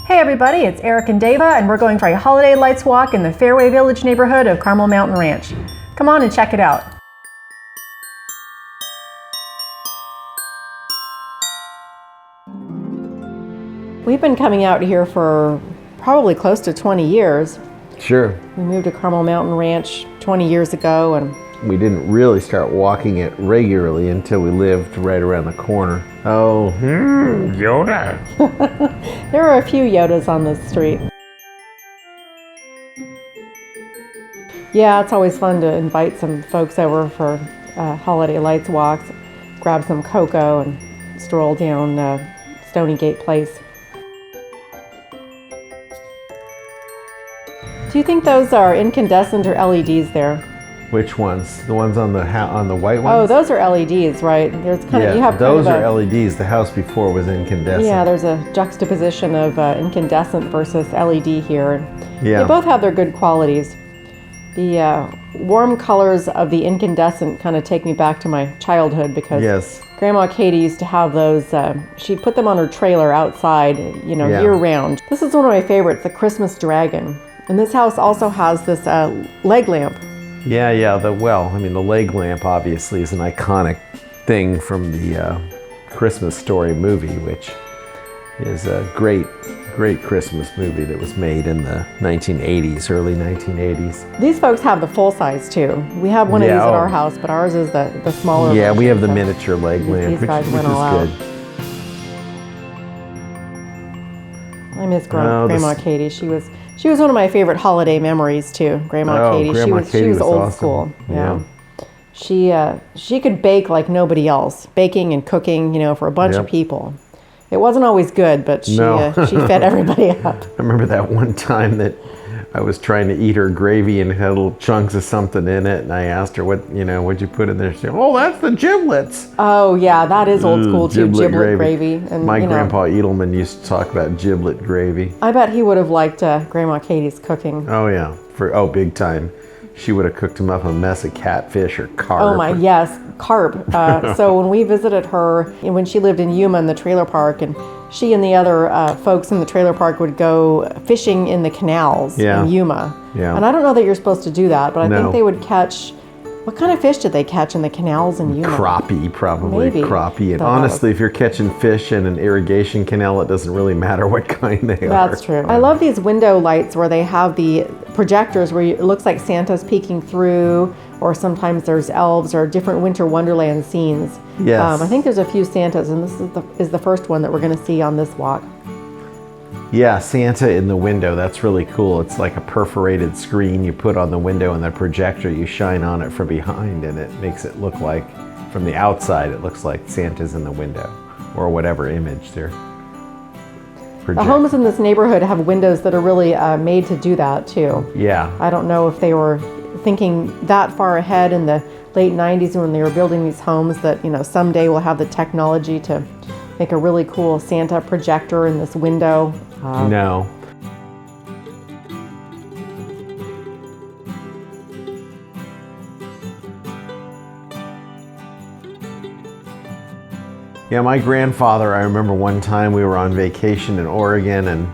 Hey everybody, it's Eric and Deva, and we're going for a holiday lights walk in the Fairway Village neighborhood of Carmel Mountain Ranch. Come on and check it out. We've been coming out here for probably close to 20 years. Sure. We moved to Carmel Mountain Ranch 20 years ago, and we didn't really start walking it regularly until we lived right around the corner. Oh, Yoda. There are a few Yodas on this street. Yeah, it's always fun to invite some folks over for holiday lights walks, grab some cocoa and stroll down Stony Gate Place. Do you think those are incandescent or LEDs there? Which ones? The ones on the white ones? Oh, those are LEDs, right? There's kind of, you have those kind of are LEDs. The house before was incandescent. Yeah, there's a juxtaposition of incandescent versus LED here. Yeah. They both have their good qualities. The warm colors of the incandescent kind of take me back to my childhood because yes. Grandma Katie used to have those. She'd put them on her trailer outside, year round. This is one of my favorites, the Christmas dragon. And this house also has this leg lamp. Yeah, the leg lamp obviously is an iconic thing from the Christmas Story movie, which is a great Christmas movie that was made in the 1980s, early 1980s. These folks have the full size too. We have one of these at our house, but ours is the smaller Yeah, version, we have the so miniature leg lamp, which is good. I miss Grandma Katie. She was one of my favorite holiday memories too. Grandma Katie. She was old awesome. School. Yeah. She could bake like nobody else. Baking and cooking, for a bunch of people. It wasn't always good, but she fed everybody up. I remember that one time that I was trying to eat her gravy and it had little chunks of something in it, and I asked her what'd you put in there? She said, "Oh, that's the giblets." Oh yeah, that is old school too. Giblet gravy. And my grandpa Edelman used to talk about giblet gravy. I bet he would have liked Grandma Katie's cooking. Oh yeah, big time. She would have cooked him up a mess of catfish or carp. Oh my, yes, carp. So when we visited her, when she lived in Yuma in the trailer park, and she and the other folks in the trailer park would go fishing in the canals in Yuma. Yeah. And I don't know that you're supposed to do that, but I think they would catch, what kind of fish did they catch in the canals in Yuma? Crappie, probably. Maybe. Crappie. And honestly, if you're catching fish in an irrigation canal, it doesn't really matter what kind they are. That's true. I love these window lights where they have the projectors where it looks like Santa's peeking through, or sometimes there's elves or different winter wonderland scenes. Yes. I think there's a few Santas, and this is the first one that we're going to see on this walk. Yeah, Santa in the window, that's really cool. It's like a perforated screen you put on the window, and the projector you shine on it from behind, and it makes it look like, from the outside, it looks like Santa's in the window, or whatever image they're projecting. The homes in this neighborhood have windows that are really made to do that too. Yeah. I don't know if they were thinking that far ahead in the late 90s when they were building these homes that, someday we'll have the technology to make a really cool Santa projector in this window. No. Yeah, my grandfather, I remember one time we were on vacation in Oregon and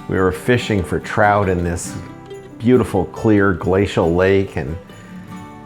we were fishing for trout in this beautiful, clear glacial lake, and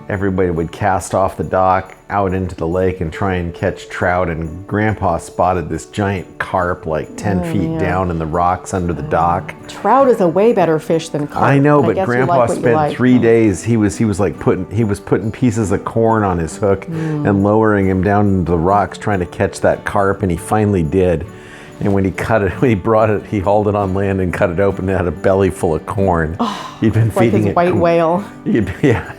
everybody would cast off the dock out into the lake and try and catch trout, and Grandpa spotted this giant carp like 10 feet down in the rocks under the dock. Trout is a way better fish than carp. I know, but Grandpa spent 3 days, he was putting pieces of corn on his hook and lowering him down into the rocks trying to catch that carp, and he finally did. And when he hauled it on land and cut it open, it had a belly full of corn. He'd been feeding it. Like his white whale. Yeah.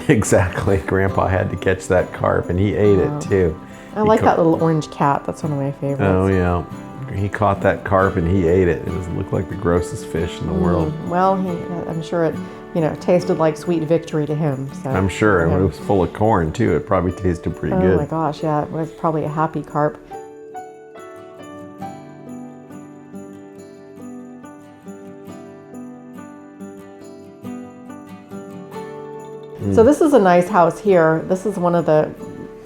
Exactly. Grandpa had to catch that carp, and he ate it too. I like that little orange cat. That's one of my favorites. Oh yeah, he caught that carp and he ate it. It looked like the grossest fish in the world. Well, I'm sure it, tasted like sweet victory to him. So I'm sure, and it was full of corn too. It probably tasted pretty good. Oh my gosh, yeah, it was probably a happy carp. So this is a nice house here. This is one of the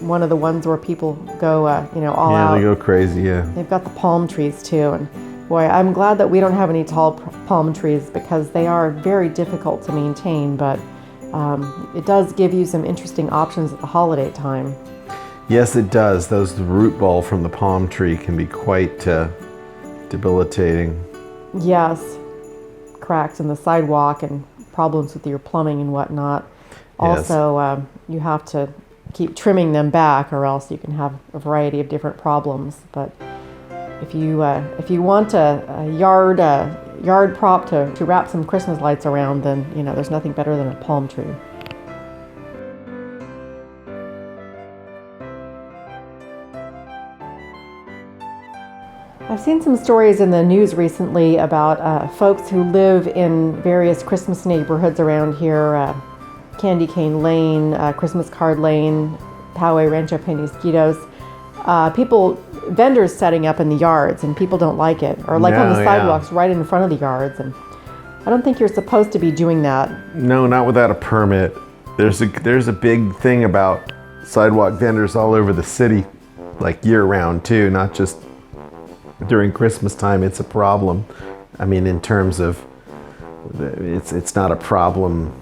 one of the ones where people go, all out. Yeah, they go crazy, yeah. They've got the palm trees too, and Boy, I'm glad that we don't have any tall palm trees because they are very difficult to maintain, but it does give you some interesting options at the holiday time. Yes, it does. The root ball from the palm tree can be quite debilitating. Yes, cracks in the sidewalk and problems with your plumbing and whatnot. Yes. Also, you have to keep trimming them back or else you can have a variety of different problems. But if you want a yard prop to wrap some Christmas lights around, then there's nothing better than a palm tree. I've seen some stories in the news recently about folks who live in various Christmas neighborhoods around here, Candy Cane Lane, Christmas Card Lane, Poway, Rancho Penasquitos. Vendors setting up in the yards, and people don't like it, or on the sidewalks right in front of the yards. And I don't think you're supposed to be doing that. No, not without a permit. There's a big thing about sidewalk vendors all over the city, like year round too, not just during Christmas time. It's a problem. I mean, in terms of it's not a problem,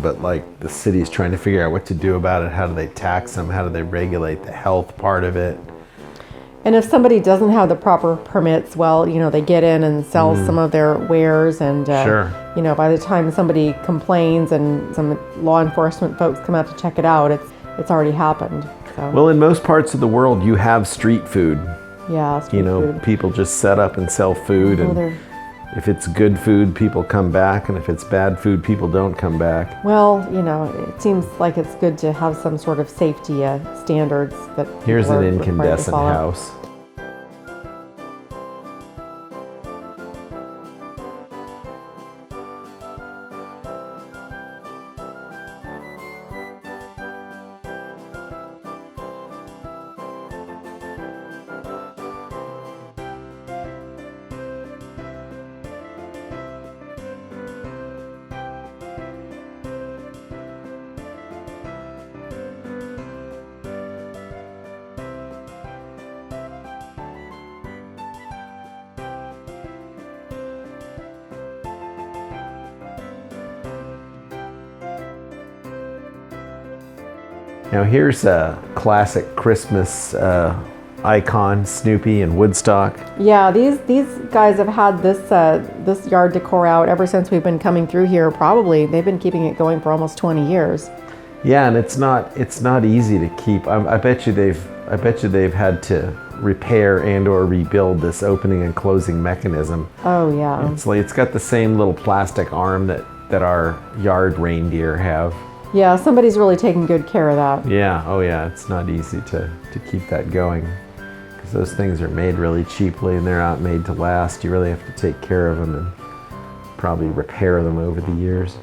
but like the city's trying to figure out what to do about it. How do they tax them? How do they regulate the health part of it? And if somebody doesn't have the proper permits, well, they get in and sell some of their wares, and Sure. By the time somebody complains and some law enforcement folks come out to check it out, it's already happened. So. Well, in most parts of the world, you have street food. Yeah, street food. People just set up and sell food, and if it's good food, people come back, and if it's bad food, people don't come back. Well, it seems like it's good to have some sort of safety standards that. Here's an incandescent house. Now here's a classic Christmas icon, Snoopy and Woodstock. Yeah, these guys have had this yard decor out ever since we've been coming through here. Probably they've been keeping it going for almost 20 years. Yeah, and it's not easy to keep. I bet you they've had to repair and or rebuild this opening and closing mechanism. Oh yeah. It's got the same little plastic arm that our yard reindeer have. Yeah, somebody's really taking good care of that. Yeah, oh yeah, it's not easy to keep that going because those things are made really cheaply and they're not made to last. You really have to take care of them and probably repair them over the years.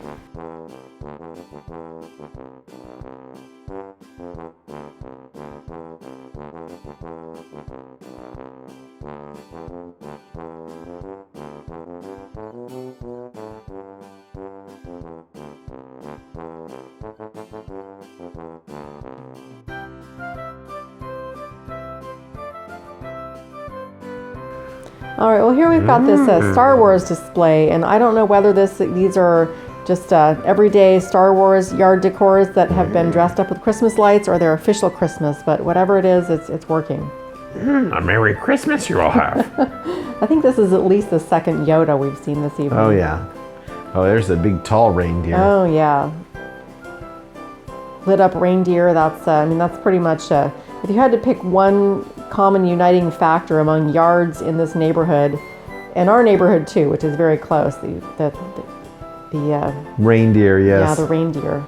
All right, well here we've got this Star Wars display, and I don't know whether these are just everyday Star Wars yard decors that have been dressed up with Christmas lights, or they're official Christmas, but whatever it is, it's working. A Merry Christmas you all have. I think this is at least the second Yoda we've seen this evening. Oh yeah. Oh, there's a big tall reindeer. Oh yeah. Lit up reindeer, that's pretty much, if you had to pick one common uniting factor among yards in this neighborhood, and our neighborhood too, which is very close, the reindeer, yes. Yeah, the reindeer.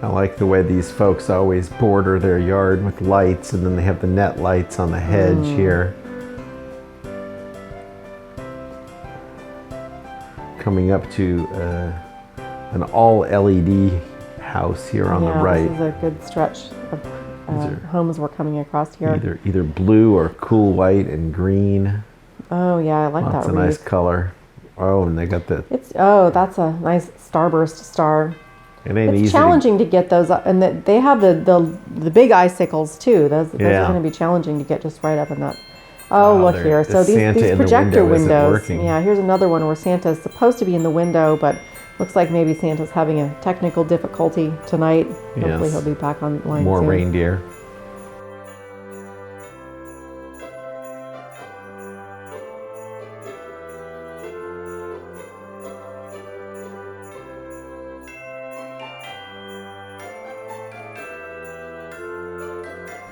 I like the way these folks always border their yard with lights, and then they have the net lights on the hedge here. Coming up to an all LED house here on the right. This is a good stretch of homes we're coming across here. Either blue or cool white and green. Oh yeah, I like that. That's a nice color. Oh, and they got the. That's a nice starburst star. It ain't easy. It's challenging to get those, and they have the big icicles too. Those are going to be challenging to get just right up in that. Oh, look here. So these projector windows. Yeah, here's another one where Santa is supposed to be in the window, but looks like maybe Santa's having a technical difficulty tonight. Hopefully he'll be back online More soon. reindeer.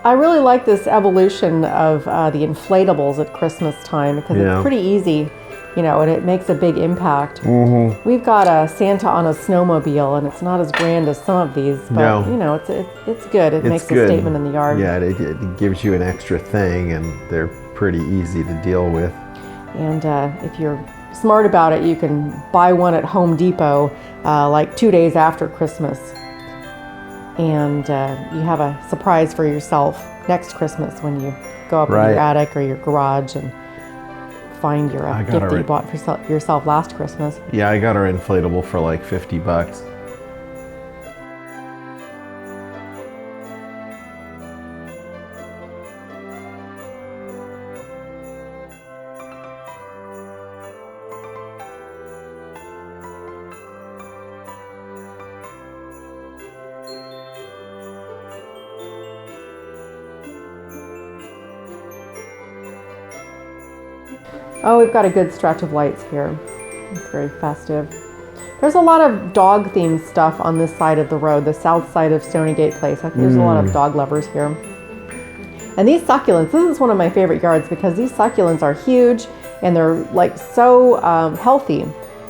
I really like this evolution of the inflatables at Christmas time because it's pretty easy, you know, and it makes a big impact. Mm-hmm. We've got a Santa on a snowmobile, and it's not as grand as some of these, but you know, it's good. It makes a statement in the yard. Yeah, it gives you an extra thing, and they're pretty easy to deal with. And if you're smart about it, you can buy one at Home Depot like 2 days after Christmas. And you have a surprise for yourself next Christmas when you go up in your attic or your garage and find your gift that you bought for yourself last Christmas. Yeah, I got our inflatable for like $50. Oh, we've got a good stretch of lights here. It's very festive. There's a lot of dog-themed stuff on this side of the road, the south side of Stonygate Place. I think there's a lot of dog lovers here. And these succulents, this is one of my favorite yards because these succulents are huge and they're like so healthy.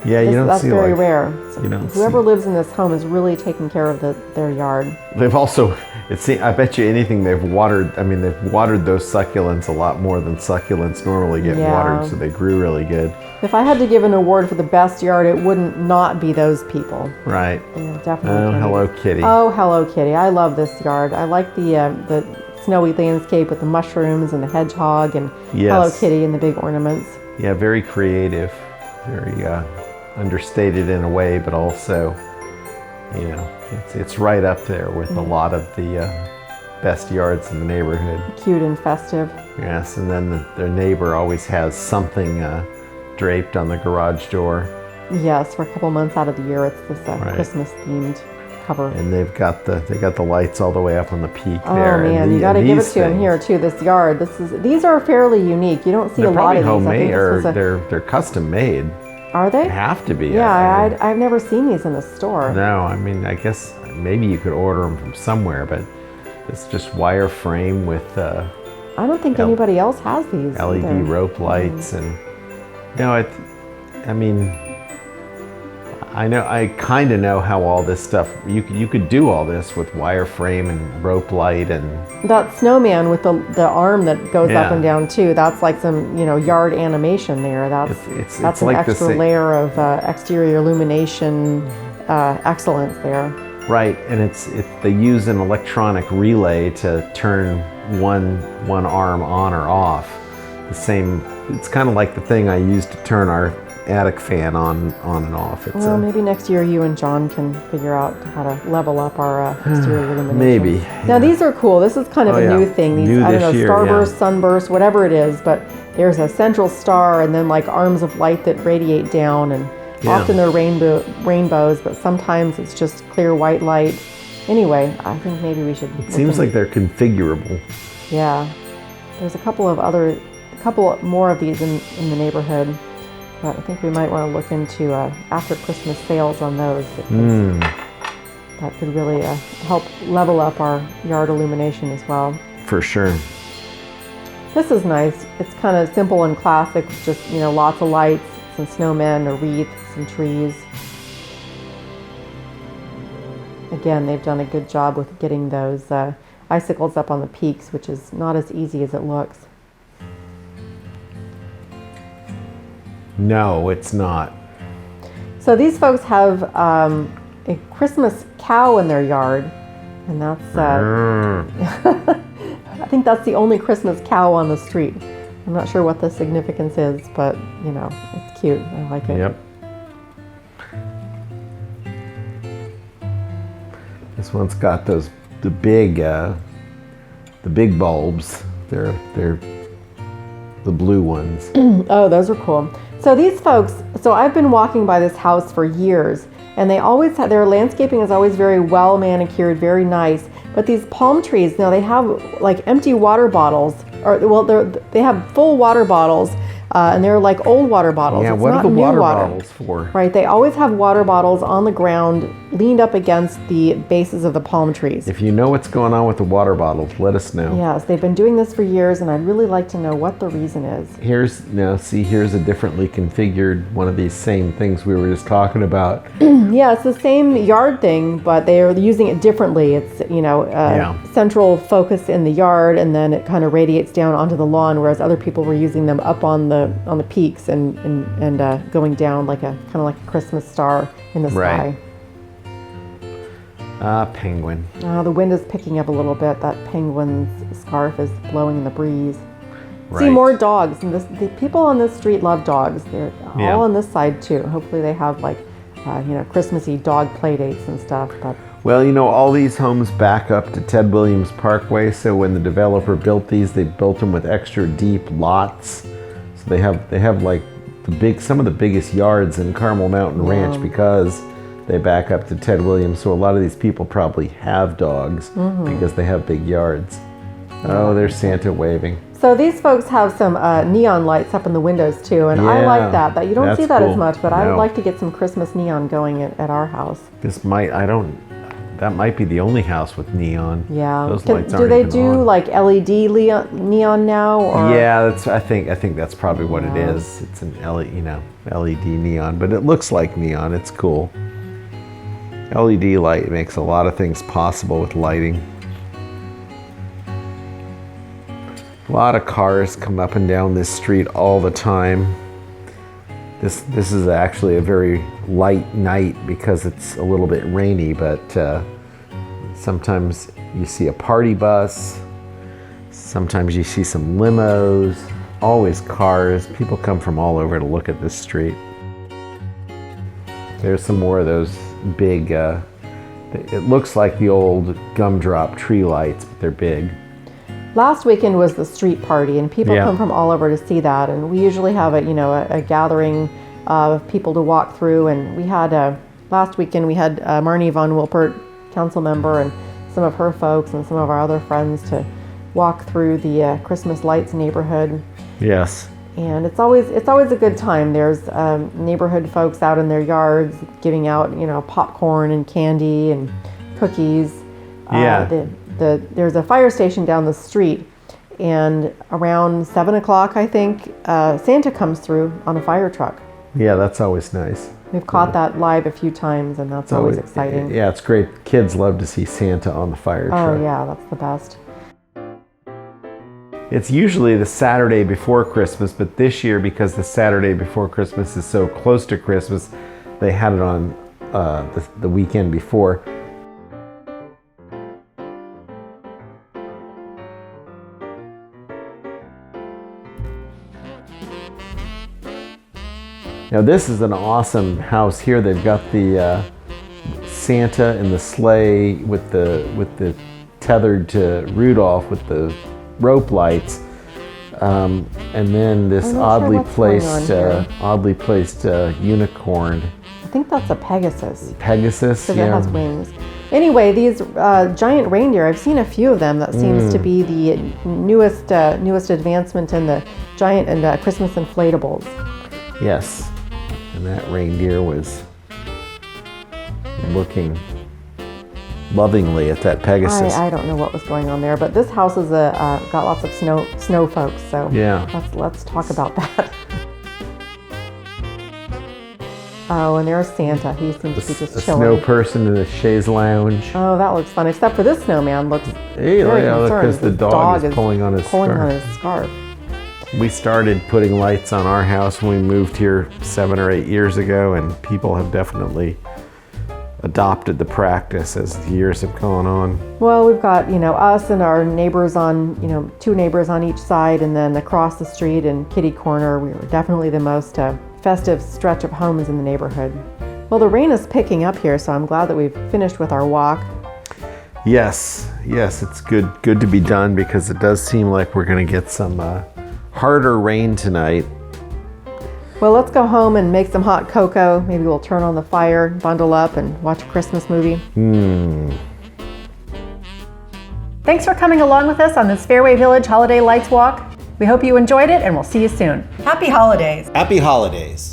Yeah, that's very rare. Whoever lives in this home is really taking care of their yard. They've also, I bet you anything they've watered those succulents a lot more than succulents normally get watered, so they grew really good. If I had to give an award for the best yard, it wouldn't not be those people. Right. Yeah, definitely. Oh, Hello Kitty. Oh, Hello Kitty. I love this yard. I like the snowy landscape with the mushrooms and the hedgehog and Hello Kitty and the big ornaments. Yeah, very creative. Very understated in a way, but also, you know, it's right up there with a lot of the best yards in the neighborhood. Cute and festive. Yes, and then their neighbor always has something draped on the garage door. Yes, for a couple months out of the year, it's this Christmas themed cover. And they got the lights all the way up on the peak there. Oh man, you got to give it to them here too. This yard, these are fairly unique. You don't see a lot of these. They're probably homemade, or they're custom made. Are they? They have to be. Yeah, I've never seen these in the store. No, I mean, I guess maybe you could order them from somewhere, but it's just wire frame with. I don't think anybody else has these. LED rope lights and. No, I mean, I kind of know how all this stuff. You could do all this with wire frame and rope light and. That snowman with the arm that goes up and down too. That's like some yard animation there. That's an like extra layer of exterior illumination excellence there. Right, and they use an electronic relay to turn one arm on or off. The same. It's kind of like the thing I use to turn our attic fan on and off. Maybe next year you and John can figure out how to level up our exterior illumination. Maybe. Now these are cool. This is kind of a new thing. These, I don't know, starburst, sunburst, whatever it is, but there's a central star and then like arms of light that radiate down, and often they're rainbows, but sometimes it's just clear white light. Anyway, I think maybe we should. It seems like they're configurable. Yeah. There's a couple more of these in the neighborhood. But I think we might want to look into after Christmas sales on those, because that could really help level up our yard illumination as well. For sure. This is nice. It's kind of simple and classic, just lots of lights, some snowmen, a wreath, some trees. Again, they've done a good job with getting those icicles up on the peaks, which is not as easy as it looks. No, it's not. So these folks have a Christmas cow in their yard, and that's I think that's the only Christmas cow on the street. I'm not sure what the significance is, but it's cute. I like it. Yep. This one's got the big bulbs. They're the blue ones. Oh, those are cool. So these folks, I've been walking by this house for years, and they always have, their landscaping is always very well manicured, very nice. But these palm trees, now they have like empty water bottles, they have full water bottles, and they're like old water bottles. Yeah, it's what not are the new water bottles for? Right, they always have water bottles on the ground, leaned up against the bases of the palm trees. If you know what's going on with the water bottles, let us know. Yes, they've been doing this for years, and I'd really like to know what the reason is. Here's a differently configured one of these same things we were just talking about. Yeah, it's the same yard thing, but they're using it differently. It's, central focus in the yard, and then it kind of radiates down onto the lawn, whereas other people were using them up on the peaks and going down like a a Christmas star in the sky. Penguin. The wind is picking up a little bit. That penguin's scarf is blowing in the breeze. Right. See more dogs, and the people on this street love dogs. They're all on this side too. Hopefully they have Christmassy dog play dates and stuff. But well, all these homes back up to Ted Williams Parkway. So when the developer built these, they built them with extra deep lots. So they have like some of the biggest yards in Carmel Mountain Ranch because they back up to Ted Williams. So a lot of these people probably have dogs because they have big yards. Oh, there's Santa waving. So these folks have some neon lights up in the windows too, and I like that. You don't see that as much, but I would like to get some Christmas neon going at our house. That might be the only house with neon. Yeah. Those lights do aren't they even do on. like LED neon now? Or? Yeah, I think that's probably what it is. It's an LED neon, but it looks like neon. It's cool. LED light makes a lot of things possible with lighting. A lot of cars come up and down this street all the time. This is actually a very light night because it's a little bit rainy, but sometimes you see a party bus, sometimes you see some limos, always cars. People come from all over to look at this street. There's some more of those big, it looks like the old gumdrop tree lights, but they're big. Last weekend was the street party, and people come from all over to see that. And we usually have a gathering of people to walk through. And we had last weekend we had Marnie von Wilpert, council member, and some of her folks and some of our other friends to walk through the Christmas lights neighborhood. Yes. And it's always a good time. There's neighborhood folks out in their yards giving out popcorn and candy and cookies. There's a fire station down the street, and around 7 o'clock, I think, Santa comes through on a fire truck. Yeah, that's always nice. We've caught that live a few times, and that's always exciting. Yeah, it's great. Kids love to see Santa on the fire truck. Oh yeah, that's the best. It's usually the Saturday before Christmas, but this year, because the Saturday before Christmas is so close to Christmas, they had it on the weekend before. Now this is an awesome house here. They've got the Santa in the sleigh with the tethered to Rudolph with the rope lights, and then this oddly placed unicorn. I think that's a Pegasus. Pegasus, because it has wings. Anyway, these giant reindeer, I've seen a few of them. That seems to be the newest advancement in the giant and Christmas inflatables. Yes, and that reindeer was looking lovingly at that Pegasus. I don't know what was going on there, but this house is got lots of snow folks. So let's talk about that. Oh, and there's Santa. He seems to be just chilling. A snow person in a chaise lounge. Oh, that looks fun. Except for this snowman looks very concerned because the dog is pulling on his scarf. We started putting lights on our house when we moved here 7 or 8 years ago, and people have definitely adopted the practice as the years have gone on. Well, we've got, us and our neighbors on, 2 neighbors on each side, and then across the street in Kitty Corner, we were definitely the most festive stretch of homes in the neighborhood. Well, the rain is picking up here, so I'm glad that we've finished with our walk. Yes, it's good to be done because it does seem like we're going to get some harder rain tonight. Well, let's go home and make some hot cocoa. Maybe we'll turn on the fire, bundle up, and watch a Christmas movie. Thanks for coming along with us on this Fairway Village Holiday Lights Walk. We hope you enjoyed it, and we'll see you soon. Happy holidays! Happy holidays!